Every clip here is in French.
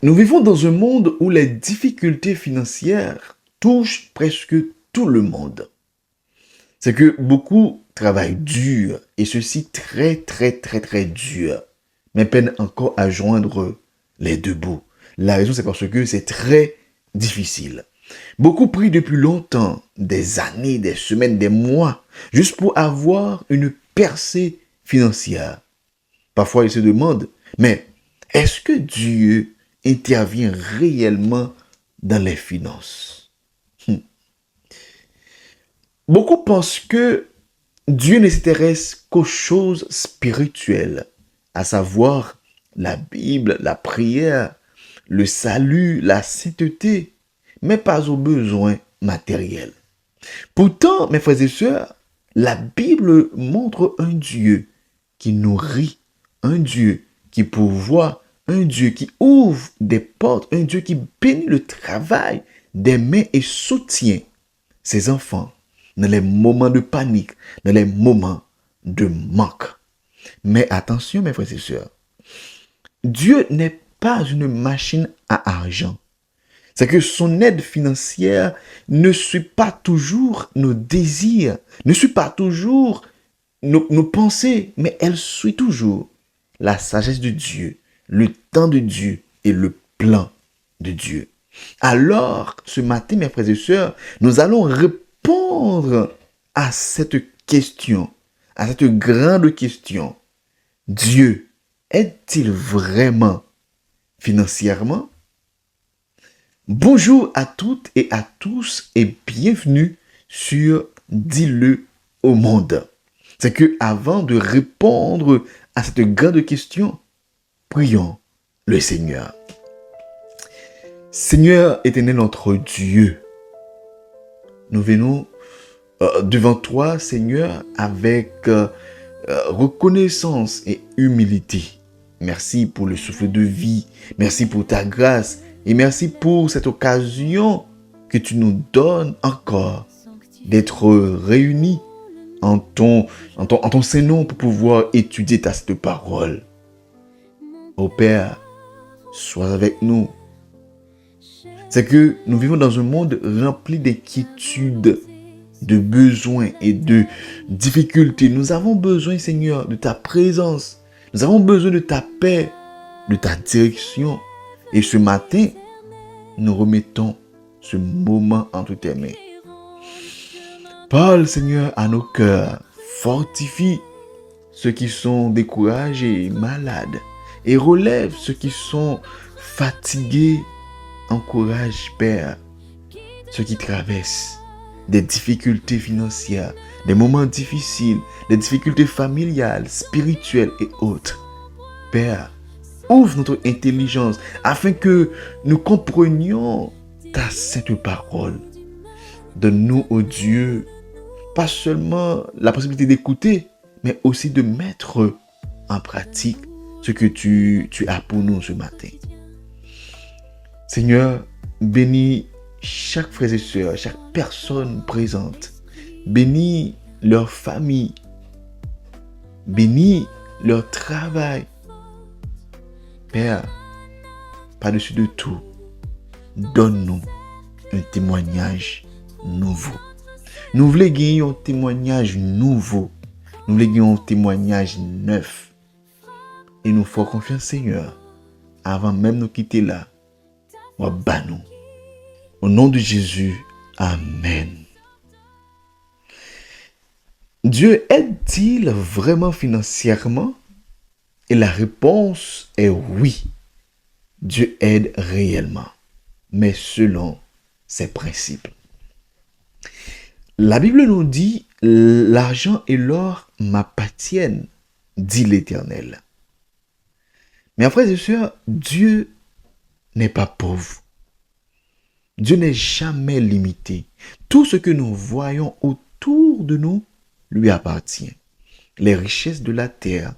Nous vivons dans un monde où les difficultés financières touchent presque tout le monde. C'est que beaucoup travaillent dur, et ceci très dur, mais peinent encore à joindre les deux bouts. La raison, c'est parce que c'est très difficile. Beaucoup prient depuis longtemps, des années, des semaines, des mois, juste pour avoir une percée financière. Parfois, ils se demandent, mais est-ce que Dieu intervient réellement dans les finances? Beaucoup pensent que Dieu ne s'intéresse qu'aux choses spirituelles, à savoir la Bible, la prière, le salut, la sainteté, mais pas aux besoins matériels. Pourtant, mes frères et sœurs, la Bible montre un Dieu qui nourrit, un Dieu qui pourvoit, un Dieu qui ouvre des portes, un Dieu qui bénit le travail des mains et soutient ses enfants dans les moments de panique, dans les moments de manque. Mais attention, mes frères et sœurs, Dieu n'est pas une machine à argent. C'est que son aide financière ne suit pas toujours nos désirs, ne suit pas toujours nos pensées, mais elle suit toujours la sagesse de Dieu, le temps de Dieu et le plan de Dieu. Alors, ce matin, mes frères et sœurs, nous allons répondre à cette question, à cette grande question. Dieu aide-t-il vraiment financièrement? Bonjour à toutes et à tous et bienvenue sur Dis-le au monde. C'est que avant de répondre à cette grande question, prions le Seigneur. Seigneur éternel notre Dieu, nous venons devant toi, Seigneur, avec reconnaissance et humilité. Merci pour le souffle de vie, merci pour ta grâce et merci pour cette occasion que tu nous donnes encore d'être réunis en ton Saint-Nom pour pouvoir étudier ta sainte parole. Ô Père, sois avec nous. C'est que nous vivons dans un monde rempli d'inquiétudes, de besoins et de difficultés. Nous avons besoin, Seigneur, de ta présence. Nous avons besoin de ta paix, de ta direction. Et ce matin, nous remettons ce moment entre tes mains. Parle, Seigneur, à nos cœurs. Fortifie ceux qui sont découragés et malades. Et relève ceux qui sont fatigués. Encourage, Père, ceux qui traversent des difficultés financières, des moments difficiles, des difficultés familiales, spirituelles et autres. Père, ouvre notre intelligence afin que nous comprenions ta sainte parole. Donne-nous, ô Dieu, pas seulement la possibilité d'écouter, mais aussi de mettre en pratique ce que tu as pour nous ce matin. Seigneur, bénis chaque frère et sœur, chaque personne présente. Bénis leur famille. Bénis leur travail. Père, par-dessus de tout, donne-nous un témoignage nouveau. Nous voulons gagner un témoignage nouveau. Nous voulons gagner un témoignage neuf. Et nous faisons confiance, Seigneur, avant même de nous quitter là. Au nom de Jésus, Amen. Dieu aide-t-il vraiment financièrement? Et la réponse est oui. Dieu aide réellement, mais selon ses principes. La Bible nous dit, l'argent et l'or m'appartiennent, dit l'Éternel. Mais frères et sœurs, Dieu n'est pas pauvre. Dieu n'est jamais limité. Tout ce que nous voyons autour de nous lui appartient. Les richesses de la terre,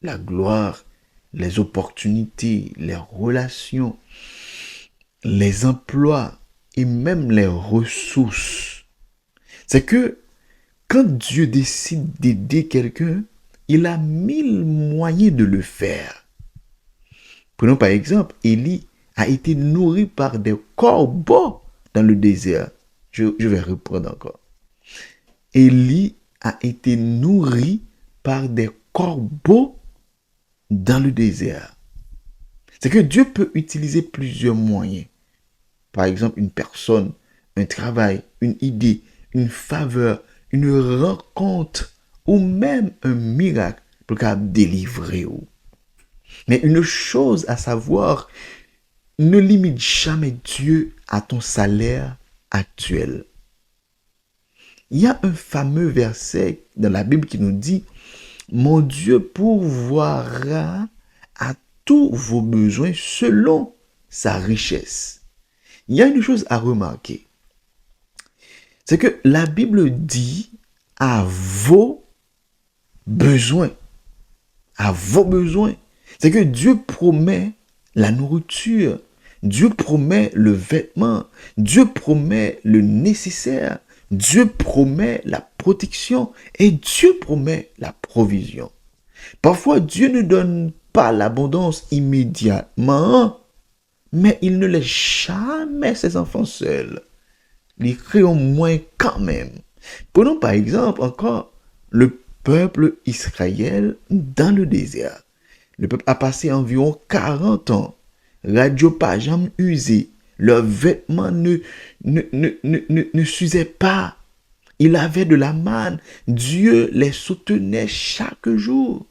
la gloire, les opportunités, les relations, les emplois et même les ressources. C'est que quand Dieu décide d'aider quelqu'un, il a 1000 moyens de le faire. Prenons par exemple Élie a été nourri par des corbeaux dans le désert. Je vais reprendre encore. Élie a été nourri par des corbeaux dans le désert. C'est que Dieu peut utiliser plusieurs moyens. Par exemple, une personne, un travail, une idée, une faveur, une rencontre ou même un miracle pour délivrer. Mais une chose à savoir, ne limite jamais Dieu à ton salaire actuel. Il y a un fameux verset dans la Bible qui nous dit, mon Dieu pourvoira à tous vos besoins selon sa richesse. Il y a une chose à remarquer. C'est que la Bible dit à vos besoins. À vos besoins. C'est que Dieu promet la nourriture. Dieu promet le vêtement. Dieu promet le nécessaire. Dieu promet la protection. Et Dieu promet la provision. Parfois, Dieu ne donne pas l'abondance immédiatement, mais il ne laisse jamais ses enfants seuls. Les créons moins quand même. Prenons par exemple encore le peuple Israël dans le désert. Le peuple a passé environ 40 ans. Radio pas jamais usé. Leurs vêtements ne s'usaient pas. Il avait de la manne. Dieu les soutenait chaque jour.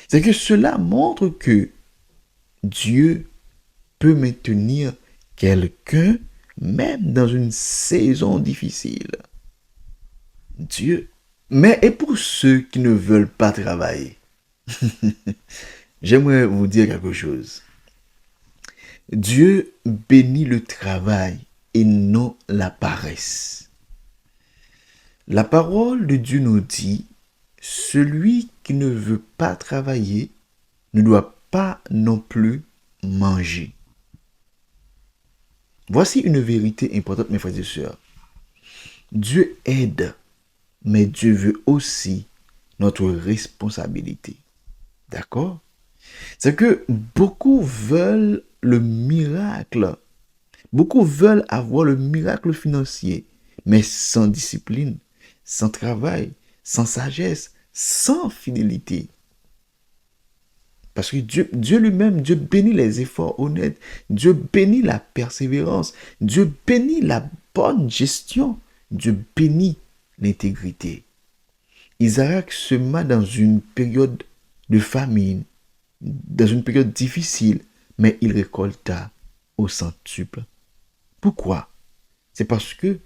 C'est que cela montre que Dieu peut maintenir quelqu'un même dans une saison difficile. Dieu. Mais et pour ceux qui ne veulent pas travailler, j'aimerais vous dire quelque chose. Dieu bénit le travail et non la paresse. La parole de Dieu nous dit, celui qui ne veut pas travailler ne doit pas non plus manger. Voici une vérité importante, mes frères et sœurs. Dieu aide, mais Dieu veut aussi notre responsabilité. D'accord? C'est que beaucoup veulent le miracle. Beaucoup veulent avoir le miracle financier, mais sans discipline, sans travail, sans sagesse, sans fidélité. Parce que Dieu lui-même, Dieu bénit les efforts honnêtes. Dieu bénit la persévérance. Dieu bénit la bonne gestion. Dieu bénit l'intégrité. Isaac sema dans une période de famine, dans une période difficile, mais il récolta au centuple. Pourquoi? C'est parce que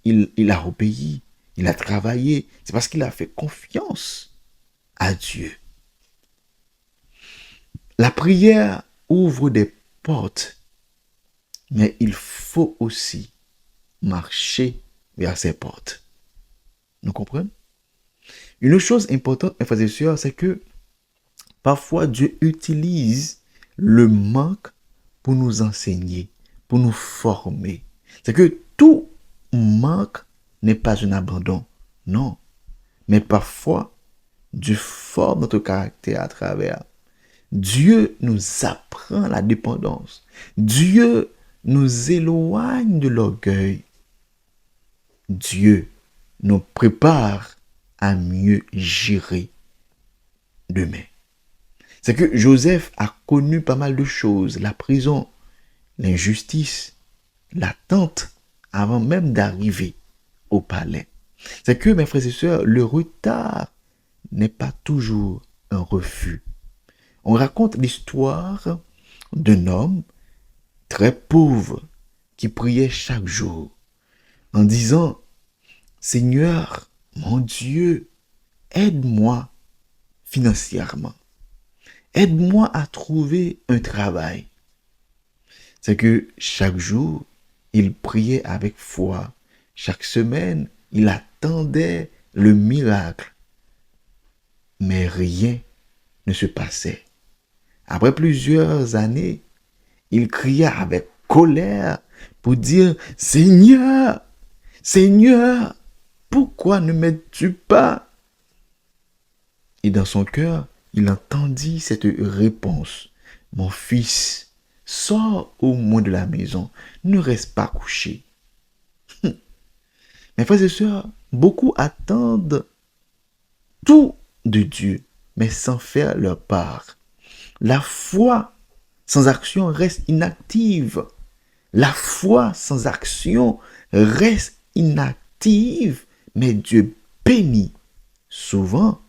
il a obéi, il a travaillé. C'est parce qu'il a fait confiance à Dieu. La prière ouvre des portes, mais il faut aussi marcher vers ces portes. Nous comprenons? Une chose importante, mes frères et sœurs, c'est que parfois Dieu utilise le manque pour nous enseigner, pour nous former. C'est que tout manque n'est pas un abandon, non. Mais parfois, Dieu forme notre caractère à travers. Dieu nous apprend la dépendance. Dieu nous éloigne de l'orgueil. Dieu nous prépare à mieux gérer demain. C'est que Joseph a connu pas mal de choses. La prison, l'injustice, l'attente avant même d'arriver au palais. C'est que, mes frères et sœurs, le retard n'est pas toujours un refus. On raconte l'histoire d'un homme très pauvre qui priait chaque jour en disant, Seigneur, mon Dieu, aide-moi financièrement. Aide-moi à trouver un travail. C'est que chaque jour, il priait avec foi. Chaque semaine, il attendait le miracle. Mais rien ne se passait. Après plusieurs années, il cria avec colère pour dire, Seigneur, Seigneur, pourquoi ne m'aides-tu pas? Et dans son cœur, il entendit cette réponse. Mon fils, Sors au moins de la maison. Ne reste pas couché. Mes frères et sœurs, beaucoup attendent tout de Dieu, mais sans faire leur part. La foi sans action reste inactive. La foi sans action reste inactive, mais Dieu bénit souvent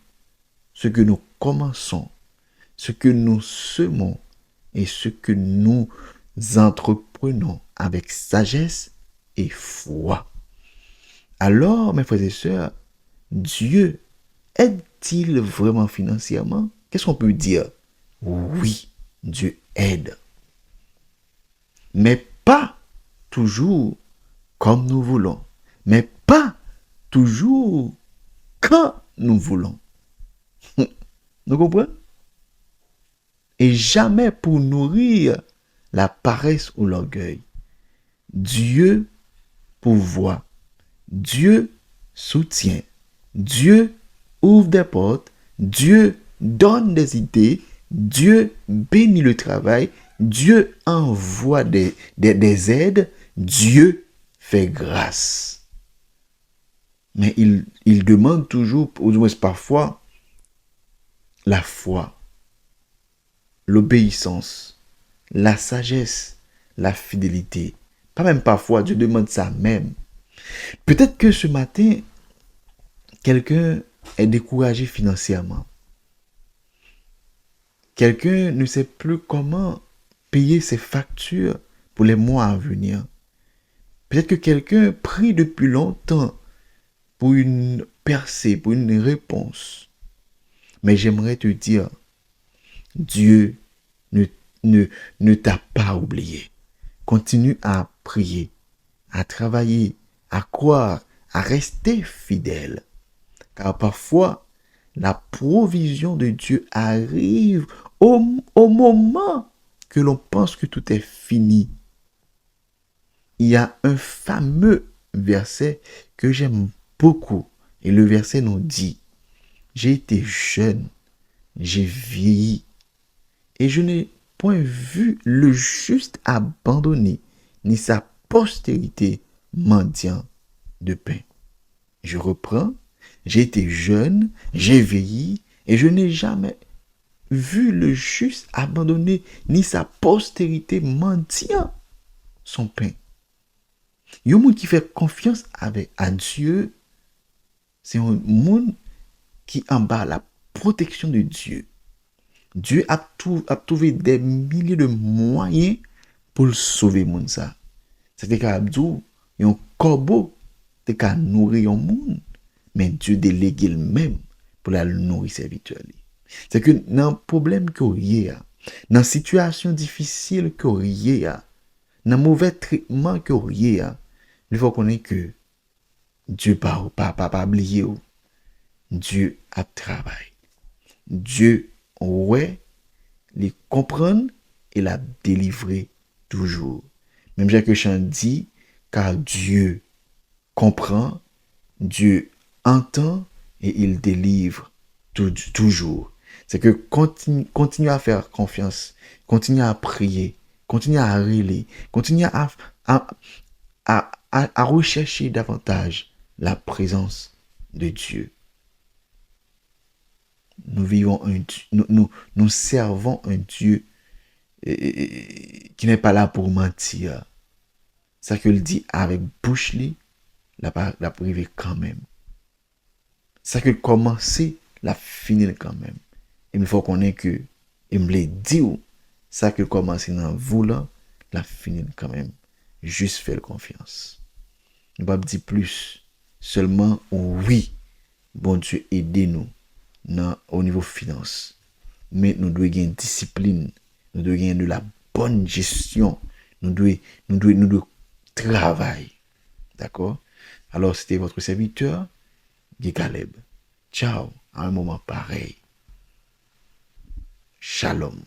ce que nous commençons, ce que nous semons et ce que nous entreprenons avec sagesse et foi. Alors, mes frères et sœurs, Dieu aide-t-il vraiment financièrement? Qu'est-ce qu'on peut dire? Oui, Dieu aide. Mais pas toujours comme nous voulons. Mais pas toujours quand nous voulons. Nous comprenez? Et jamais pour nourrir la paresse ou l'orgueil. Dieu pourvoit. Dieu soutient. Dieu ouvre des portes. Dieu donne des idées. Dieu bénit le travail. Dieu envoie des aides. Dieu fait grâce. Mais il demande toujours, ou du moins parfois, la foi, l'obéissance, la sagesse, la fidélité. Pas même parfois, Dieu demande ça même. Peut-être que ce matin, quelqu'un est découragé financièrement. Quelqu'un ne sait plus comment payer ses factures pour les mois à venir. Peut-être que quelqu'un prie depuis longtemps pour une percée, pour une réponse. Mais j'aimerais te dire, Dieu ne t'a pas oublié. Continue à prier, à travailler, à croire, à rester fidèle. Car parfois, la provision de Dieu arrive au moment que l'on pense que tout est fini. Il y a un fameux verset que j'aime beaucoup. Et le verset nous dit, j'ai été jeune, j'ai vieilli, et je n'ai point vu le juste abandonné, ni sa postérité mendiant de pain. Je reprends, j'ai été jeune, j'ai vieilli, et je n'ai jamais vu le juste abandonné, ni sa postérité mendiant son pain. Il y a un monde qui fait confiance à Dieu, c'est un monde qui en bas la protection de Dieu. Dieu a trouvé des milliers de moyens pour le sauver monde ça. C'était qu'à Abdou, il y a un corbeau qui a nourrir un monde, mais Dieu délégue lui-même pour la nourrir serviteur. C'est que dans le problème qu'il y a, dans la situation difficile qu'il y a, dans le mauvais traitement qu'il y a, il faut qu'on ait que Dieu pas oublié. Dieu a travaillé. Dieu, ouais, les comprendre et la délivrer toujours. Même Jacques Chant dit, car Dieu comprend, Dieu entend et il délivre toujours. C'est que continue à faire confiance, continue à prier, continue à rêler, continue à rechercher davantage la présence de Dieu. Nous vivons nous servons un Dieu qui n'est pas là pour mentir. Ça que le dit avec bouche la privé quand même. Ça que commencer la finir quand même. Et il faut qu'on ait que il me l'a dit ça que commencer dans voulant la finir quand même. Juste faire confiance. Ne pas dire plus. Seulement oui. Bon Dieu aidez-nous au niveau finance. Mais nous devons gagner discipline, nous devons gagner de la bonne gestion, nous devons travailler. D'accord? Alors c'était votre serviteur, Guy Caleb. Ciao, à un moment pareil. Shalom.